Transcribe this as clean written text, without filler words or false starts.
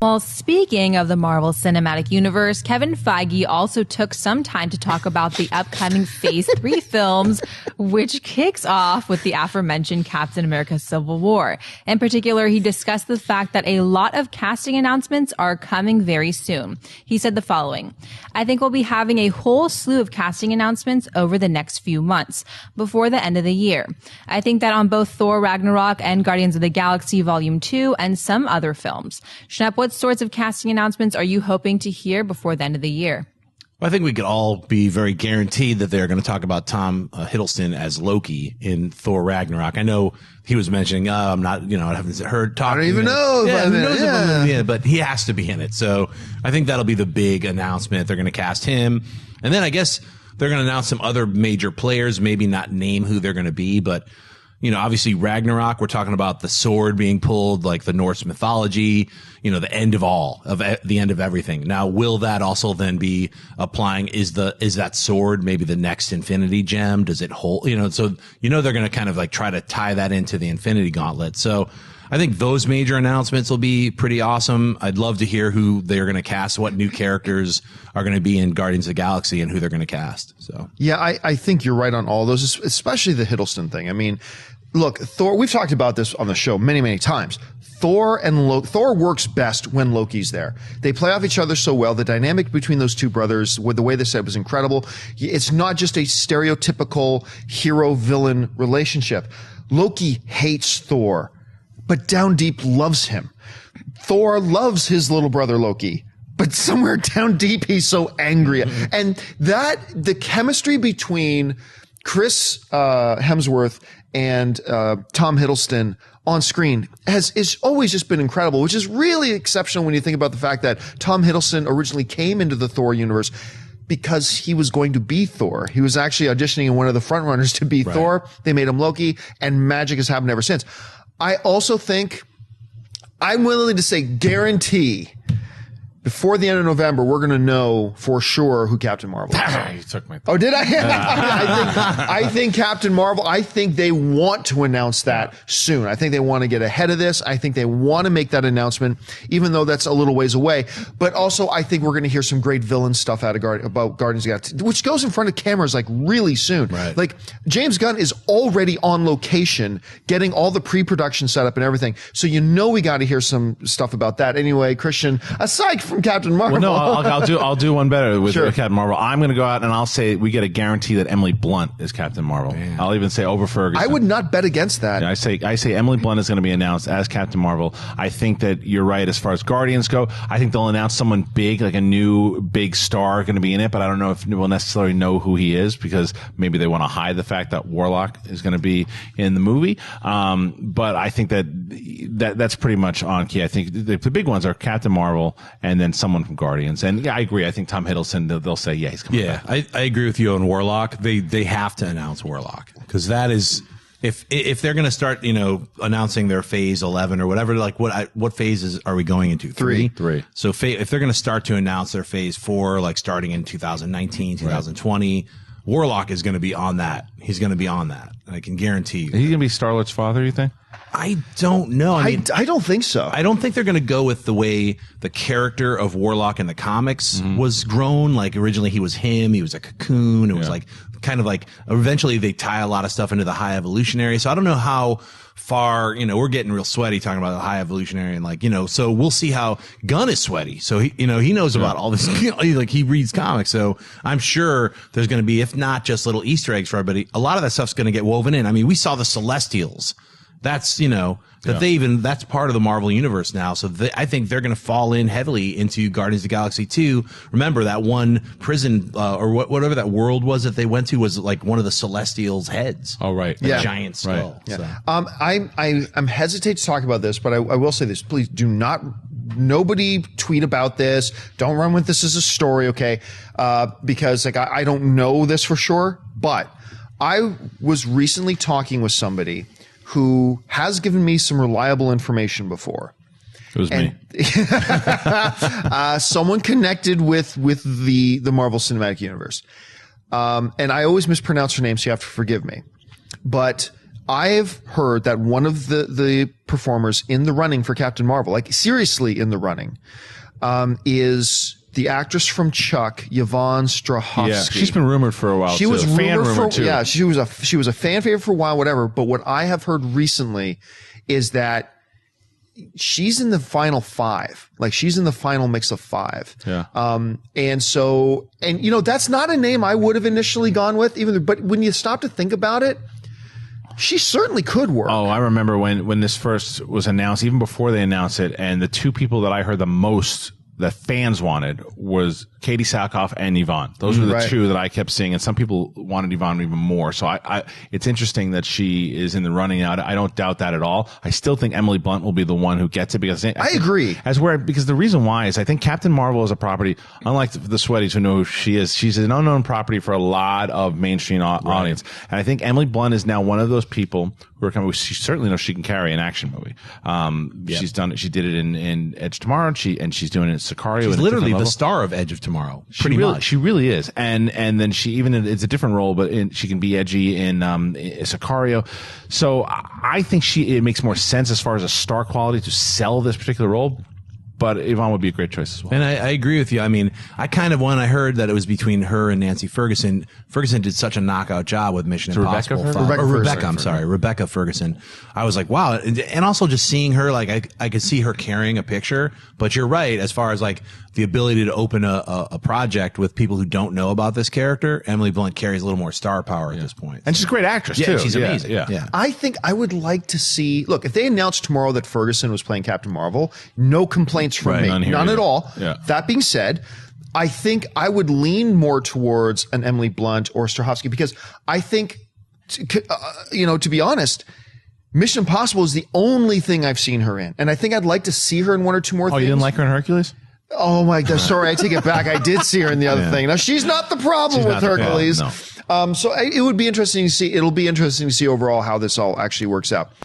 Well, speaking of the Marvel Cinematic Universe, Kevin Feige also took some time to talk about the upcoming Phase 3 films, which kicks off with the aforementioned Captain America Civil War. In particular, he discussed the fact that a lot of casting announcements are coming very soon. He said the following: I think we'll be having a whole slew of casting announcements over the next few months, before the end of the year. I think that on both Thor Ragnarok and Guardians of the Galaxy Volume 2 and some other films. Schnepp, what sorts of casting announcements are you hoping to hear before the end of the year? Well, I think we could all be very guaranteed that they're going to talk about Tom Hiddleston as Loki in Thor Ragnarok. I know he was mentioning, I'm not, I haven't heard talking. I don't even know. Yeah, but he has to be in it. So I think that'll be the big announcement. They're going to cast him. And then I guess they're going to announce some other major players, maybe not name who they're going to be, but obviously Ragnarok, we're talking about the sword being pulled, like the Norse mythology, the end of all, the end of everything. Now, will that also then be applying, is that sword maybe the next Infinity Gem? Does it hold, so, they're going to kind of like try to tie that into the Infinity Gauntlet. So I think those major announcements will be pretty awesome. I'd love to hear who they're going to cast, what new characters are going to be in Guardians of the Galaxy and who they're going to cast. So yeah, I think you're right on all those, especially the Hiddleston thing. I mean, look, Thor, we've talked about this on the show many, many times. Thor works best when Loki's there. They play off each other so well. The dynamic between those two brothers, with the way they said, was incredible. It's not just a stereotypical hero-villain relationship. Loki hates Thor, but down deep loves him. Thor loves his little brother Loki, but somewhere down deep he's so angry. And the chemistry between Chris Hemsworth and Tom Hiddleston on screen is always just been incredible, which is really exceptional when you think about the fact that Tom Hiddleston originally came into the Thor universe because he was going to be Thor. He was actually auditioning in one of the frontrunners to be Thor. They made him Loki, and magic has happened ever since. I also think, I'm willing to say guarantee, before the end of November, we're going to know for sure who Captain Marvel is. You took my Oh, did I? I think Captain Marvel, I think they want to announce that soon. I think they want to get ahead of this. I think they want to make that announcement, even though that's a little ways away. But also, I think we're going to hear some great villain stuff about Guardians of the Galaxy, which goes in front of cameras like really soon. Right. Like, James Gunn is already on location, getting all the pre-production set up and everything. So we got to hear some stuff about that. Anyway, Christian, aside from Captain Marvel. Well, no, I'll do one better with Captain Marvel. I'm going to go out and I'll say we get a guarantee that Emily Blunt is Captain Marvel. Man. I'll even say over Ferguson. I would not bet against that. Yeah, I say Emily Blunt is going to be announced as Captain Marvel. I think that you're right as far as Guardians go. I think they'll announce someone big, like a new big star going to be in it, but I don't know if we'll necessarily know who he is because maybe they want to hide the fact that Warlock is going to be in the movie. But I think that's pretty much on key. I think the big ones are Captain Marvel and then someone from Guardians. And yeah, I agree. I think Tom Hiddleston, they'll say, yeah, he's coming back. I agree with you on Warlock. They have to announce Warlock because that is, if they're going to start, announcing their phase 11 or whatever, like what phases are we going into? Three. So if they're going to start to announce their phase 4, like starting in 2019, 2020, Warlock is going to be on that. He's going to be on that. I can guarantee you. Is he going to be Star-Lord's father, you think? I don't know. I don't think so. I don't think they're going to go with the way the character of Warlock in the comics was grown. Like originally he was a cocoon. It was like kind of like eventually they tie a lot of stuff into the high evolutionary. So I don't know how far, we're getting real sweaty talking about the high evolutionary and so we'll see how Gunn is sweaty. So he knows about all this, like he reads comics. So I'm sure there's going to be, if not just little Easter eggs for everybody, a lot of that stuff's going to get woven in. I mean, we saw the Celestials. That's, that's part of the Marvel universe now. So I think they're going to fall in heavily into Guardians of the Galaxy 2. Remember that one prison, or whatever that world was that they went to was like one of the Celestials' heads. Oh, right. A giant skull. Right. Yeah. So. I'm hesitate to talk about this, but I will say this. Please do not, nobody tweet about this. Don't run with this as a story. Okay. Because I don't know this for sure, but I was recently talking with somebody who has given me some reliable information before. It was me. Someone connected with the Marvel Cinematic Universe. And I always mispronounce her name, so you have to forgive me. But I've heard that one of the performers in the running for Captain Marvel, like seriously in the running, is the actress from Chuck, Yvonne Strahovski. Yeah, she's been rumored for a while. She was fan rumored rumor too. Yeah, she was a fan favorite for a while, whatever. But what I have heard recently is that she's in the final 5. Like she's in the final mix of 5. Yeah. And so, and you know, that's not a name I would have initially gone with even, but when you stop to think about it, she certainly could work. Oh, I remember when this first was announced, even before they announced it, and the two people that I heard the most that fans wanted was Katie Sackhoff and Yvonne. Those were the two that I kept seeing, and some people wanted Yvonne even more. So it's interesting that she is in the running out. I don't doubt that at all. I still think Emily Blunt will be the one who gets it because I agree. Because the reason why is I think Captain Marvel is a property, unlike the Sweaties who know who she is, she's an unknown property for a lot of mainstream audience. And I think Emily Blunt is now one of those people who are coming. She certainly knows she can carry an action movie. She's done it. She did it in Edge of Tomorrow, and she's doing it in Sicario. She's literally the star of Edge of Tomorrow. Pretty much. She really is. And then she even, it's a different role, but she can be edgy in Sicario. So I think it makes more sense as far as a star quality to sell this particular role. But Yvonne would be a great choice as well. And I agree with you. I mean, I kind of, when I heard that it was between her and Nancy Ferguson did such a knockout job with Mission Impossible. Rebecca Ferguson. I was like, wow. And also just seeing her, like, I could see her carrying a picture. But you're right, as far as like the ability to open a project with people who don't know about this character, Emily Blunt carries a little more star power at this point. And she's a great actress, too. She's amazing. Yeah. I think I would like to see, look, if they announced tomorrow that Ferguson was playing Captain Marvel, no complaints from me. None at all. Yeah. That being said, I think I would lean more towards an Emily Blunt or Strahovski because I think, to be honest, Mission Impossible is the only thing I've seen her in. And I think I'd like to see her in one or two more things. Oh, you didn't like her in Hercules? Oh my God. Sorry, I take it back. I did see her in the other thing. Now she's not the problem with Hercules. No. So it would be interesting to see. It'll be interesting to see overall how this all actually works out.